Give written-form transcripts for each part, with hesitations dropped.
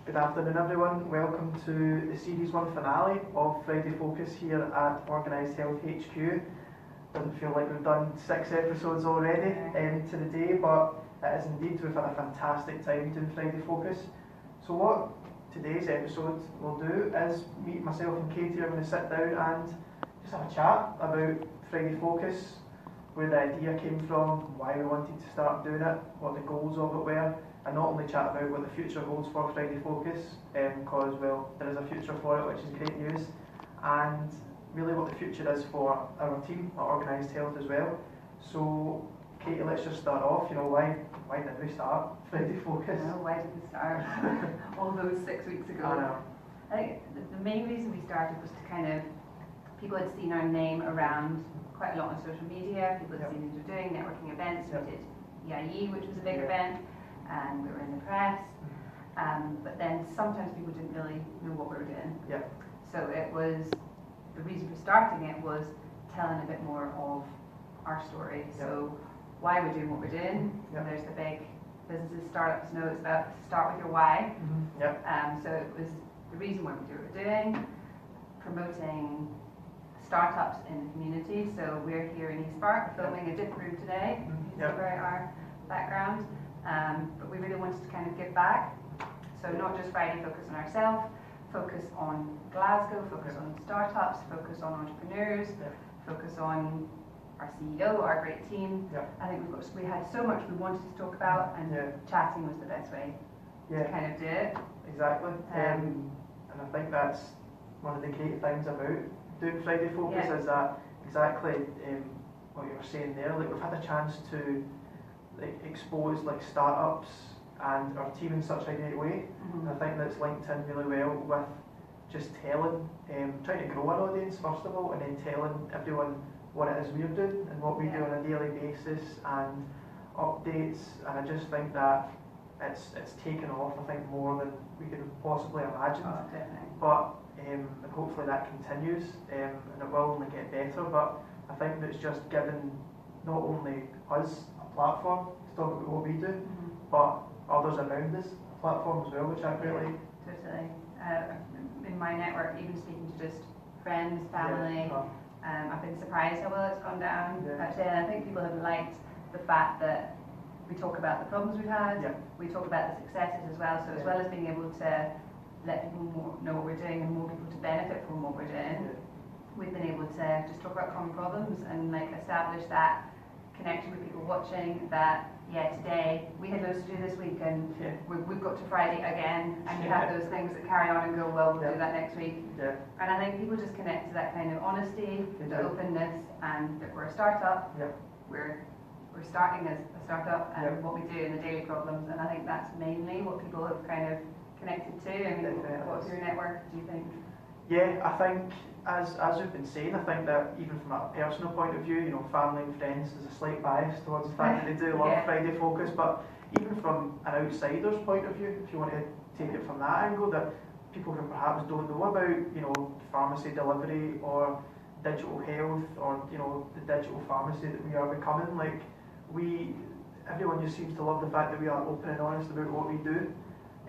Good afternoon everyone, welcome to the Series 1 finale of Friday Focus here at Organised Health HQ. Doesn't feel like we've done 6 episodes already to the day, but it is indeed. We've had a fantastic time doing Friday Focus. So what today's episode will do is meet myself and Katie are going to sit down and just have a chat about Friday Focus, where the idea came from, why we wanted to start doing it, what the goals of it were, and not only chat about what the future holds for Friday Focus, because, well, there is a future for it, which is great news, and really what the future is for our team at Organised Health as well. So, Katie, let's just start off. Why did we start Friday Focus? Why did we start all those 6 weeks ago? I know. I think the main reason we started was to kind of, people had seen our name around quite a lot on social media, people had seen us doing networking events, we did EIE, which was a big event, and we were in the press, but then sometimes people didn't really know what we were doing. So it was, the reason for starting it was telling a bit more of our story. So why we're doing what we're doing. There's the big businesses, startups know it's about start with your why. So it was the reason why we do what we're doing, promoting startups in the community. So we're here in East Park, we're filming a different room today, you can see where our background. But we really wanted to kind of give back. So not just Friday focus on ourselves, focus on Glasgow, focus on startups, focus on entrepreneurs, focus on our CEO, our great team. I think we had so much we wanted to talk about, and chatting was the best way to kind of do it. Exactly. And I think that's one of the great things about doing Friday Focus is that exactly what you were saying there. Like, we've had a chance to expose startups and our team in such a great way. And I think that's linked in really well with just telling, trying to grow our audience first of all, and then telling everyone what it is we're doing and what we do on a daily basis and updates. And I just think that it's taken off, I think, more than we could have possibly imagined. But and hopefully that continues, and it will only get better. But I think that it's just given not only us a platform to talk about what we do, but others around us a platform as well, which I really Totally. In my network, even speaking to just friends, family, I've been surprised how well it's gone down. Actually, and I think people have liked the fact that we talk about the problems we've had, we talk about the successes as well. So as well as being able to let people know what we're doing and more people to benefit from what we're doing, we've been able to just talk about common problems and establish that connection with people watching. That today we had loads to do this week, and we've got to Friday again, and you have those things that carry on and go, well, we'll do that next week. And I think people just connect to that kind of honesty, the openness, and that we're a startup. We're starting as a startup, and what we do in the daily problems, and I think that's mainly what people have kind of connected to. And what's your network, do you think? I think as we've been saying, I think that even from a personal point of view, family and friends, there's a slight bias towards the fact that they do love Friday Focus, but even from an outsider's point of view, if you want to take it from that angle, that people who perhaps don't know about, pharmacy delivery or digital health or, the digital pharmacy that we are becoming, everyone just seems to love the fact that we are open and honest about what we do.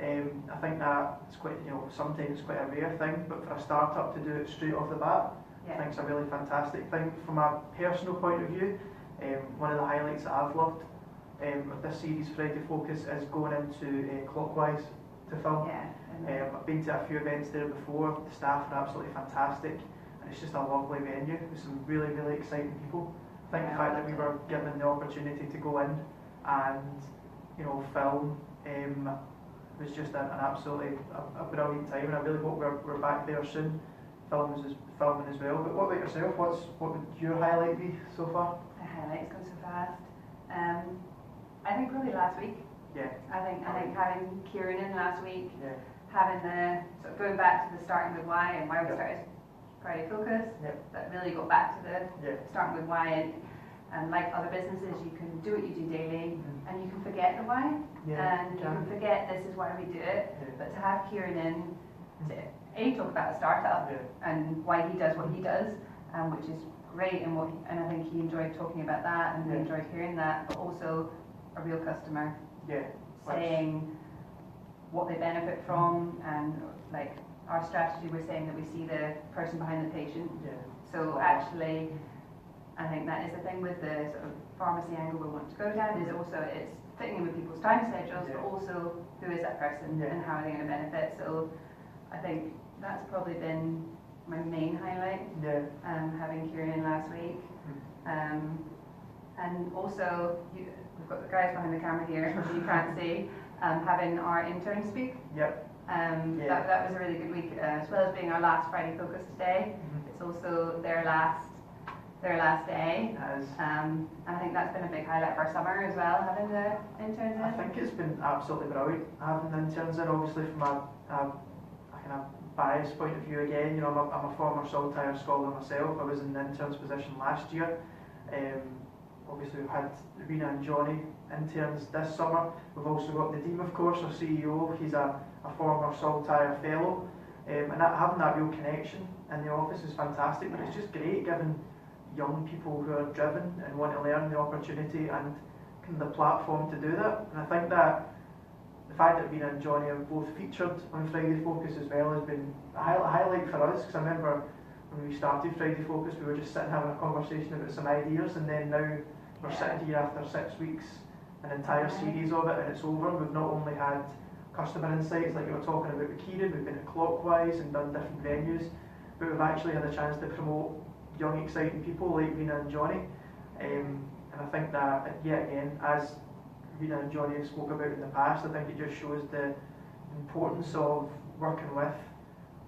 I think that it's quite, sometimes it's quite a rare thing, but for a startup to do it straight off the bat, I think it's a really fantastic thing. From a personal point of view, one of the highlights that I've loved with this series, Friday Focus, is going into Clockwise to film. I've been to a few events there before. The staff are absolutely fantastic, and it's just a lovely venue with some really, really exciting people. I think the fact that we were given the opportunity to go in and film was just an absolutely a brilliant time, and I really hope we're back there soon, filming as well. But what about yourself? What would your highlight be so far? The highlight's gone so fast. I think probably last week. I think having Kieran in last week, having the sort of going back to the starting with why and why we started Friday Focus. That really got back to the starting with why, and like other businesses, you can do what you do daily, and you can forget the why, and you can forget this is why we do it. But to have Kieran in to talk about a startup and why he does what he does, which is great, and I think he enjoyed talking about that, and we enjoyed hearing that. But also a real customer saying, what they benefit from, and like our strategy, we're saying that we see the person behind the patient. Yeah. So actually, I think that is the thing with the sort of pharmacy angle we want to go down, is also it's fitting in with people's time schedules, but also who is that person and how are they going to benefit. So I think that's probably been my main highlight, having Kieran in last week. And also, we've got the guys behind the camera here, who you can't see, having our intern speak. That was a really good week, as well as being our last Friday Focus today. It's also their last day. And I think that's been a big highlight of our summer as well, having the interns in. I think it's been absolutely brilliant having the interns in, obviously from a kind of bias point of view again. You know, I'm a former Saltire scholar myself. I was in the interns position last year. Obviously we've had Rena and Johnny interns this summer. We've also got Nadeem, of course, our CEO. He's a former Saltire fellow. And having that real connection in the office is fantastic, but it's just great giving young people who are driven and want to learn the opportunity and kind of the platform to do that. And I think that the fact that Rena and Johnny have both featured on Friday Focus as well has been a highlight for us, because I remember when we started Friday Focus, we were just sitting having a conversation about some ideas, and then now we're sitting here after 6 weeks, an entire series of it, and it's over. We've not only had customer insights like we were talking about with Kieran, we've been at Clockwise and done different venues, but we've actually had a chance to promote young exciting people like Rena and Johnny. And I think that, yet again, as Rena and Johnny have spoke about in the past, I think it just shows the importance of working with,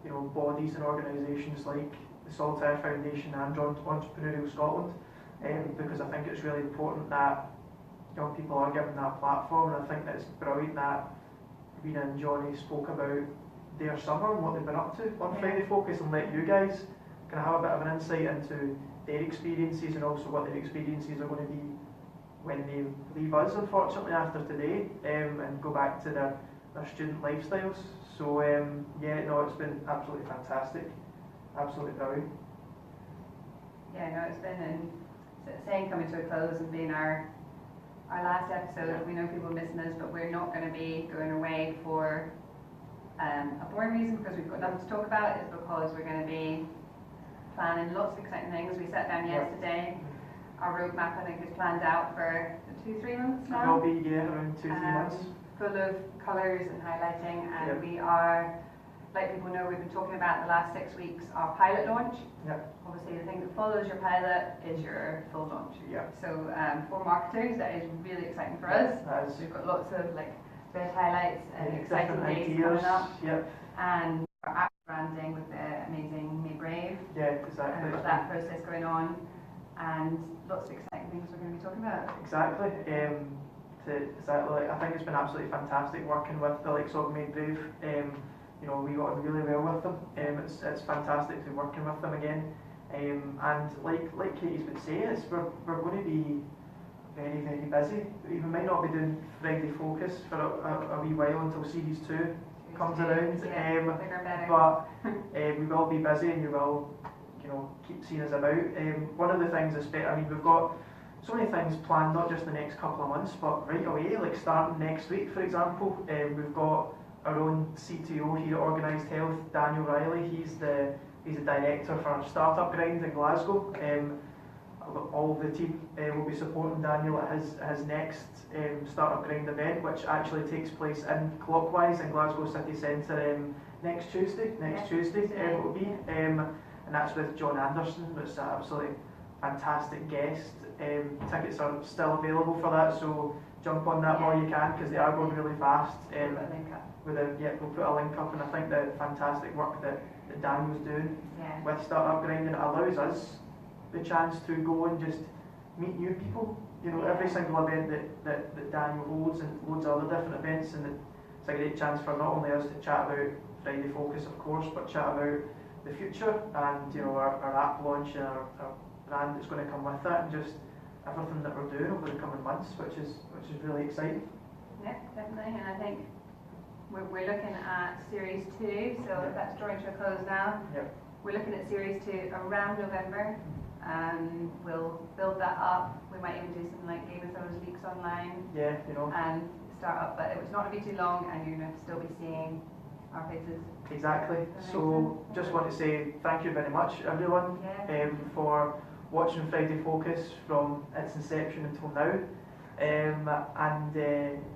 you know, bodies and organisations like the Saltire Foundation and Entrepreneurial Scotland, because I think it's really important that young people are given that platform. And I think that it's brilliant that Rena and Johnny spoke about their summer and what they've been up to on Friday Focus, and let you guys kind of have a bit of an insight into their experiences and also what their experiences are going to be when they leave us, unfortunately, after today, and go back to their student lifestyles. So it's been absolutely fantastic, absolutely brilliant. It's been, and saying coming to a close and being our last episode. We know people are missing us, but we're not going to be going away for a boring reason, because we've got nothing to talk about. It's because we're going to be planning lots of exciting things. We sat down yesterday. Our roadmap, I think, is planned out for 2-3 months now. It will be, around 2-3 months. Full of colours and highlighting, and we are, like people know, we've been talking about the last 6 weeks our pilot launch. Obviously, the thing that follows your pilot is your full launch. So for marketers, that is really exciting for us. We've got lots of best highlights and exciting days coming up. And our app branding with the amazing May Brave. Exactly. And we've got that process going on, and lots of exciting things we're going to be talking about. Exactly. I think it's been absolutely fantastic working with the likes of May Brave. You know, we got on really well with them. It's fantastic to be working with them again. And like Katie's been saying, we're going to be very, very busy. We might not be doing Friday Focus for a wee while until Series 2 comes around. But we will be busy, and you will, you know, keep seeing us about. One of the things, we've got so many things planned, not just the next couple of months, but right away, like starting next week, for example. We've got our own CTO here at Organised Health, Daniel Riley. He's the director for our Startup Grind in Glasgow. All of the team will be supporting Daniel at his next Startup Grind event, which actually takes place in Clockwise in Glasgow City Centre next Tuesday. It will be, and that's with John Anderson. It's an absolutely fantastic guest. Tickets are still available for that, so jump on that while you can, because they are going really fast. We'll put a link up, and I think the fantastic work that Daniel's doing with Startup Grind, and it allows us the chance to go and just meet new people. You know, every single event that Daniel holds, and loads of other different events, and it's a great chance for not only us to chat about Friday Focus, of course, but chat about the future and, you know, our app launch and our brand that's going to come with that, and just everything that we're doing over the coming months, which is really exciting. Yeah, definitely, and I think we're looking at Series 2, so that's drawing to a close now. We're looking at Series 2 around November. We'll build that up. We might even do something like Game of Thrones leaks online. start up, but it's not going to be too long, and you're going to still be seeing our faces. Exactly. So just want to say thank you very much, everyone, for watching Friday Focus from its inception until now.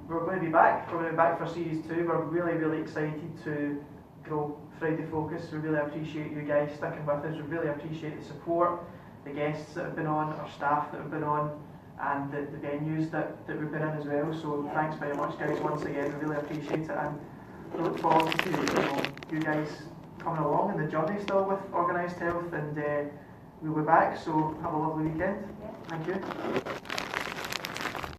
We're going to be back. We're going to be back for series 2. We're really excited to grow Friday Focus. We really appreciate you guys sticking with us. We really appreciate the support, the guests that have been on, our staff that have been on, and the venues that we've been in as well. So thanks very much, guys, once again. We really appreciate it, and we look forward to you guys coming along in the journey still with Organised Health, and we'll be back. So have a lovely weekend. Thank you.